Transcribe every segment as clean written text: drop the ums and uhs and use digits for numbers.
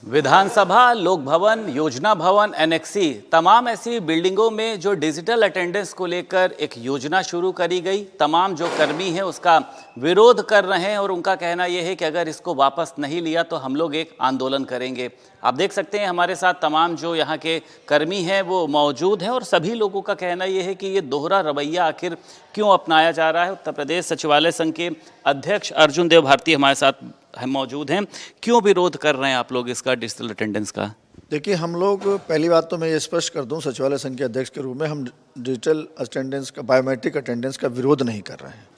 विधानसभा, लोक भवन, योजना भवन, एनेक्सी तमाम ऐसी बिल्डिंगों में जो डिजिटल अटेंडेंस को लेकर एक योजना शुरू करी गई, तमाम जो कर्मी हैं उसका विरोध कर रहे हैं और उनका कहना यह है कि अगर इसको वापस नहीं लिया तो हम लोग एक आंदोलन करेंगे। आप देख सकते हैं हमारे साथ तमाम जो यहाँ के कर्मी हैं वो मौजूद हैं और सभी लोगों का कहना यह है कि ये दोहरा रवैया आखिर क्यों अपनाया जा रहा है। उत्तर प्रदेश सचिवालय संघ के अध्यक्ष अर्जुन देव भारती हमारे साथ मौजूद हैं। क्यों विरोध कर रहे हैं आप लोग इसका, डिजिटल अटेंडेंस का? देखिए, हम लोग, पहली बात तो मैं ये स्पष्ट कर दूं, सचिवालय संघ के अध्यक्ष के रूप में हम डिजिटल अटेंडेंस का, बायोमेट्रिक अटेंडेंस का विरोध नहीं कर रहे हैं।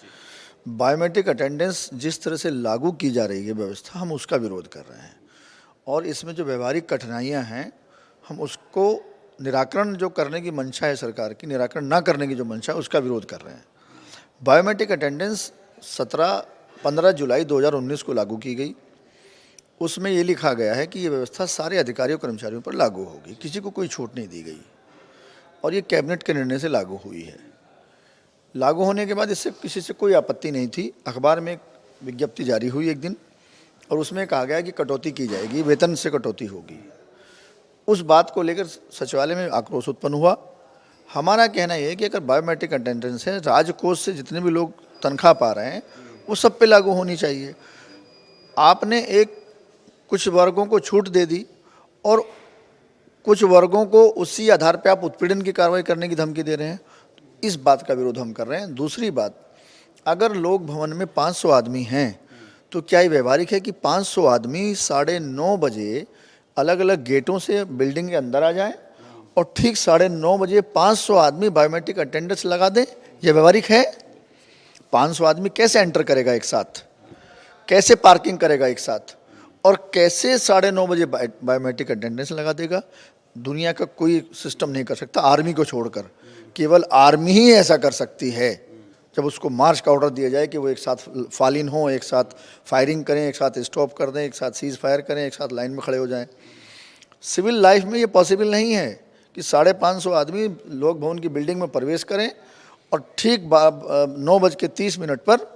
बायोमेट्रिक अटेंडेंस जिस तरह से लागू की जा रही है व्यवस्था, हम उसका विरोध कर रहे हैं और इसमें जो व्यवहारिक कठिनाइयाँ हैं हम उसको निराकरण जो करने की मंशा है सरकार की, निराकरण ना करने की जो मंशा है उसका विरोध कर रहे हैं। बायोमेट्रिक अटेंडेंस 15 जुलाई 2019 को लागू की गई। उसमें ये लिखा गया है कि ये व्यवस्था सारे अधिकारियों कर्मचारियों पर लागू होगी, किसी को कोई छूट नहीं दी गई और ये कैबिनेट के निर्णय से लागू हुई है। लागू होने के बाद इससे किसी से कोई आपत्ति नहीं थी। अखबार में एक विज्ञप्ति जारी हुई एक दिन और उसमें कहा गया कि कटौती की जाएगी, वेतन से कटौती होगी। उस बात को लेकर सचिवालय में आक्रोश उत्पन्न हुआ। हमारा कहना यह है कि अगर बायोमेट्रिक अटेंडेंस है, राजकोष से जितने भी लोग तनख्वाह पा रहे हैं वो सब पे लागू होनी चाहिए। आपने कुछ वर्गों को छूट दे दी और कुछ वर्गों को उसी आधार पे आप उत्पीड़न की कार्रवाई करने की धमकी दे रहे हैं। इस बात का विरोध हम कर रहे हैं। दूसरी बात, अगर लोक भवन में 500 आदमी हैं तो क्या ये व्यवहारिक है कि 500 आदमी 9:30 बजे अलग अलग गेटों से बिल्डिंग के अंदर आ जाएं और ठीक 9:30 बजे 500 आदमी बायोमेट्रिक अटेंडेंस लगा दें? यह व्यवहारिक है? 500 आदमी कैसे एंटर करेगा एक साथ, कैसे पार्किंग करेगा एक साथ और कैसे 9:30 बजे बायोमेट्रिक अटेंडेंस लगा देगा? दुनिया का कोई सिस्टम नहीं कर सकता, आर्मी को छोड़कर। केवल आर्मी ही ऐसा कर सकती है। जब उसको मार्च का ऑर्डर दिया जाए कि वो एक साथ फॉल इन हो, एक साथ फायरिंग करें, एक साथ स्टॉप कर दें, एक साथ सीज फायर करें, एक साथ लाइन में खड़े हो जाएं। सिविल लाइफ में ये पॉसिबल नहीं है कि 550 आदमी लोक भवन की बिल्डिंग में प्रवेश करें और ठीक 9:30 पर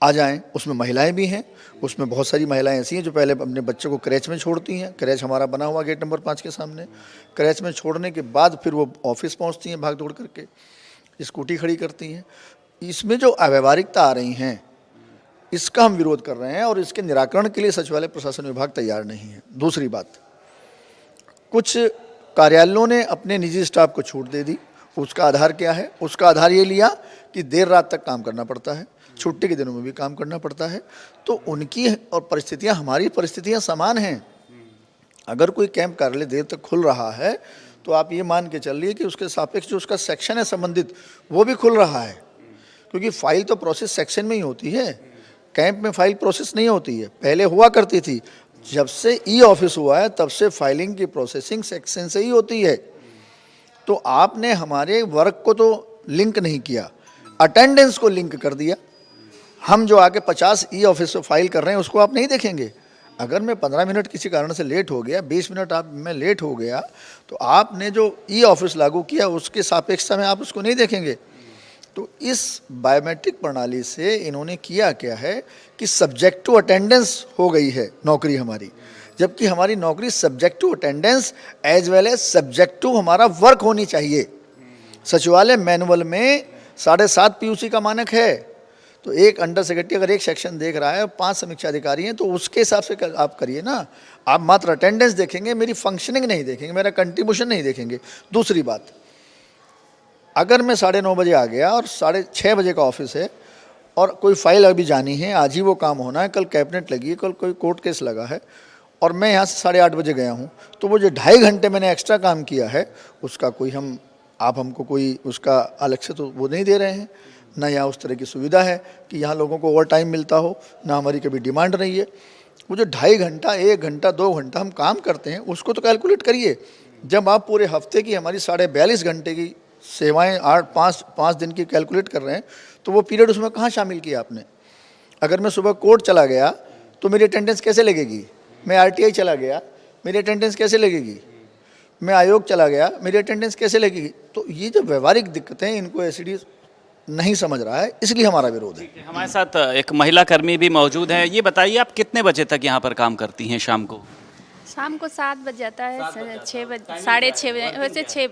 आ जाएं। उसमें महिलाएं भी हैं, उसमें बहुत सारी महिलाएं ऐसी हैं जो पहले अपने बच्चों को क्रेच में छोड़ती हैं। क्रेच हमारा बना हुआ गेट नंबर 5 के सामने। क्रेच में छोड़ने के बाद फिर वो ऑफिस पहुंचती हैं भाग दौड़ करके, स्कूटी खड़ी करती हैं। इसमें जो अव्यवहारिकता आ रही हैं इसका हम विरोध कर रहे हैं और इसके निराकरण के लिए सचिवालय प्रशासन विभाग तैयार नहीं है। दूसरी बात, कुछ कार्यालयों ने अपने निजी स्टाफ को छूट दे दी। उसका आधार क्या है? उसका आधार ये लिया कि देर रात तक काम करना पड़ता है, छुट्टी के दिनों में भी काम करना पड़ता है। तो उनकी और परिस्थितियां, हमारी परिस्थितियां समान हैं। अगर कोई कैंप कार्यालय देर तक खुल रहा है तो आप ये मान के चलिए कि उसके सापेक्ष जो उसका सेक्शन है संबंधित, वो भी खुल रहा है, क्योंकि फाइल तो प्रोसेस सेक्शन में ही होती है। कैंप में फाइल प्रोसेस नहीं होती है, पहले हुआ करती थी। जब से ई ऑफिस हुआ है तब से फाइलिंग की प्रोसेसिंग सेक्शन से ही होती है। तो आपने हमारे वर्क को तो लिंक नहीं किया, अटेंडेंस को लिंक कर दिया। हम जो आगे 50 ई ऑफिस फाइल कर रहे हैं उसको आप नहीं देखेंगे। अगर मैं 15 मिनट किसी कारण से लेट हो गया, 20 मिनट मैं लेट हो गया, तो आपने जो ई ऑफिस लागू किया उसके सापेक्षता में आप उसको नहीं देखेंगे। तो इस बायोमेट्रिक प्रणाली से इन्होंने किया क्या है कि सब्जेक्ट टू अटेंडेंस हो गई है नौकरी हमारी, जबकि हमारी नौकरी subject to attendance as well as subject to हमारा वर्क होनी चाहिए। सचिवालय मैनुअल में 7.5 PUC का मानक है। तो एक अंडर सेक्रेटरी अगर एक सेक्शन देख रहा है, 5 समीक्षा अधिकारी हैं, तो उसके हिसाब से आप करिए ना। आप मात्र अटेंडेंस देखेंगे, मेरी फंक्शनिंग नहीं देखेंगे, मेरा कंट्रीब्यूशन नहीं देखेंगे। दूसरी बात, अगर मैं 9:30 बजे आ गया और 6:30 बजे का ऑफिस है और कोई फाइल अभी जानी है, आज ही वो काम होना है, कल कैबिनेट लगी है, कल कोई कोर्ट केस लगा है और मैं यहाँ से 8:30 बजे गया हूँ, तो वो जो 2.5 घंटे मैंने एक्स्ट्रा काम किया है उसका कोई आप हमको कोई उसका अलग से तो वो नहीं दे रहे हैं। ना यहाँ उस तरह की सुविधा है कि यहाँ लोगों को ओवर टाइम मिलता हो, ना हमारी कभी डिमांड रही है। वो जो 2.5 घंटा, 1 घंटा, 2 घंटा हम काम करते हैं उसको तो कैलकुलेट करिए। जब आप पूरे हफ्ते की हमारी 42.5 घंटे की सेवाएं 5 दिन की कैलकुलेट कर रहे हैं तो वो पीरियड उसमें कहाँ शामिल किया आपने? अगर मैं सुबह कोर्ट चला गया तो मेरी अटेंडेंस कैसे लगेगी? मैं RTI चला गया, मेरी अटेंडेंस कैसे लगेगी? मैं आयोग चला गया, मेरी अटेंडेंस कैसे लगेगी? तो ये जो व्यवहारिक दिक्कतें हैं इनको SED नहीं समझ रहा है, इसलिए हमारा विरोध है। हमारे साथ एक महिला कर्मी भी मौजूद है। ये बताइए, आप कितने बजे तक यहाँ पर काम करती हैं शाम को? शाम को 7 बज जाता है, 6 बजे, 6:30 बजे, वैसे 6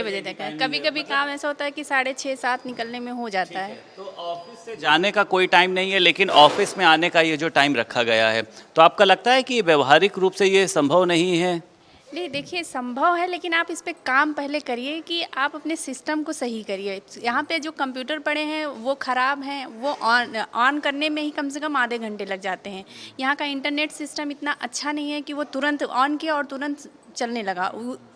बजे तक है। कभी कभी काम ऐसा होता है कि 6:30 7 निकलने में हो जाता है। तो ऑफिस से जाने का कोई टाइम नहीं है, लेकिन ऑफिस में आने का ये जो टाइम रखा गया है, तो आपका लगता है कि व्यवहारिक रूप से ये संभव नहीं है? नहीं, देखिए संभव है, लेकिन आप इस पे काम पहले करिए कि आप अपने सिस्टम को सही करिए। यहाँ पे जो कंप्यूटर पड़े हैं वो ख़राब हैं, वो ऑन करने में ही कम से कम आधे घंटे लग जाते हैं। यहाँ का इंटरनेट सिस्टम इतना अच्छा नहीं है कि वो तुरंत ऑन किया और तुरंत चलने लगा।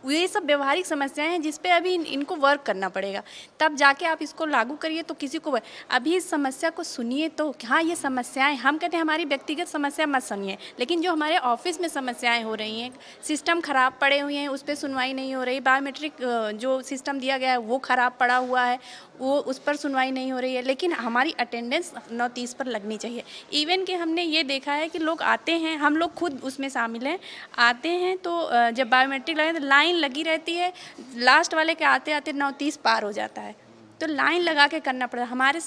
ये सब व्यवहारिक समस्याएं हैं जिस पे अभी इनको वर्क करना पड़ेगा, तब जाके आप इसको लागू करिए। तो किसी को अभी इस समस्या को सुनिए, तो हाँ ये समस्याएं, हम कहते हैं हमारी व्यक्तिगत समस्या मत सुनिए, लेकिन जो हमारे ऑफिस में समस्याएं हो रही हैं, सिस्टम ख़राब पड़े हुए हैं, उस पर सुनवाई नहीं हो रही, बायोमेट्रिक जो सिस्टम दिया गया है वो ख़राब पड़ा हुआ है, वो उस पर सुनवाई नहीं हो रही है, लेकिन हमारी अटेंडेंस 9:30 पर लगनी चाहिए। इवन कि हमने ये देखा है कि लोग आते हैं, हम लोग खुद उसमें शामिल हैं, आते हैं तो जब बायोमेट्रिक लगे तो लाइन लगी रहती है, लास्ट वाले के आते आते 9:30 पार हो जाता है, तो लाइन लगा के करना पड़ता है। हमारे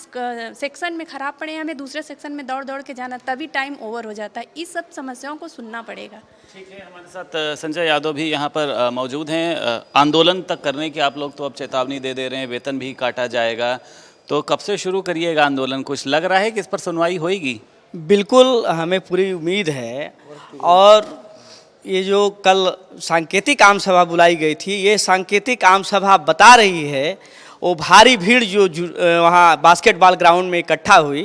सेक्शन में ख़राब पड़े हैं, हमें दूसरे सेक्शन में दौड़ दौड़ के जाना, तभी टाइम ओवर हो जाता है। इस सब समस्याओं को सुनना पड़ेगा। ठीक है, हमारे साथ संजय यादव भी यहाँ पर मौजूद हैं। आंदोलन तक करने की आप लोग तो अब चेतावनी दे रहे हैं, वेतन भी काटा जाएगा, तो कब से शुरू करिएगा आंदोलन? कुछ लग रहा है कि इस पर सुनवाई होगी? बिल्कुल, हमें पूरी उम्मीद है। और ये जो कल सांकेतिक आम सभा बुलाई गई थी, ये सांकेतिक आम सभा बता रही है, वो भारी भीड़ जो वहाँ बास्केटबॉल ग्राउंड में इकट्ठा हुई,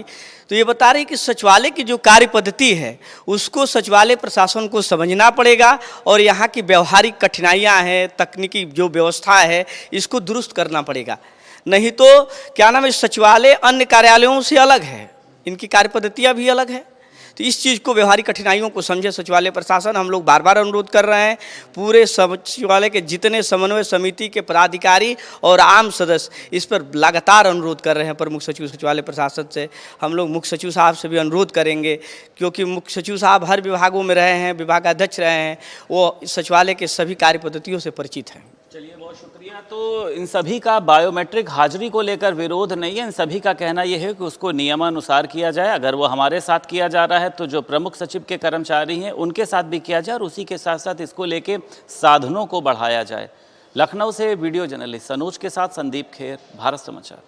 तो ये बता रही कि सचिवालय की जो कार्य पद्धति है उसको सचिवालय प्रशासन को समझना पड़ेगा, और यहाँ की व्यवहारिक कठिनाइयाँ हैं, तकनीकी जो व्यवस्था है, इसको दुरुस्त करना पड़ेगा। नहीं तो क्या नाम है, सचिवालय अन्य कार्यालयों से अलग है, इनकी कार्य पद्धतियाँ भी अलग है। तो इस चीज़ को, व्यवहारिक कठिनाइयों को समझे सचिवालय प्रशासन। हम लोग बार बार अनुरोध कर रहे हैं, पूरे सचिवालय के जितने समन्वय समिति के पदाधिकारी और आम सदस्य इस पर लगातार अनुरोध कर रहे हैं प्रमुख सचिव सचिवालय प्रशासन से। हम लोग मुख्य सचिव साहब से भी अनुरोध करेंगे, क्योंकि मुख्य सचिव साहब हर विभागों में रहे हैं, विभागाध्यक्ष रहे हैं, वो सचिवालय के सभी कार्य पद्धतियों से परिचित हैं। चलिए, बहुत शुक्रिया। तो इन सभी का बायोमेट्रिक हाजिरी को लेकर विरोध नहीं है, इन सभी का कहना यह है कि उसको नियमानुसार किया जाए। अगर वो हमारे साथ किया जा रहा है तो जो प्रमुख सचिव के कर्मचारी हैं उनके साथ भी किया जाए, और उसी के साथ साथ इसको लेके साधनों को बढ़ाया जाए। लखनऊ से वीडियो जर्नलिस्ट सनोज के साथ संदीप खेर, भारत समाचार।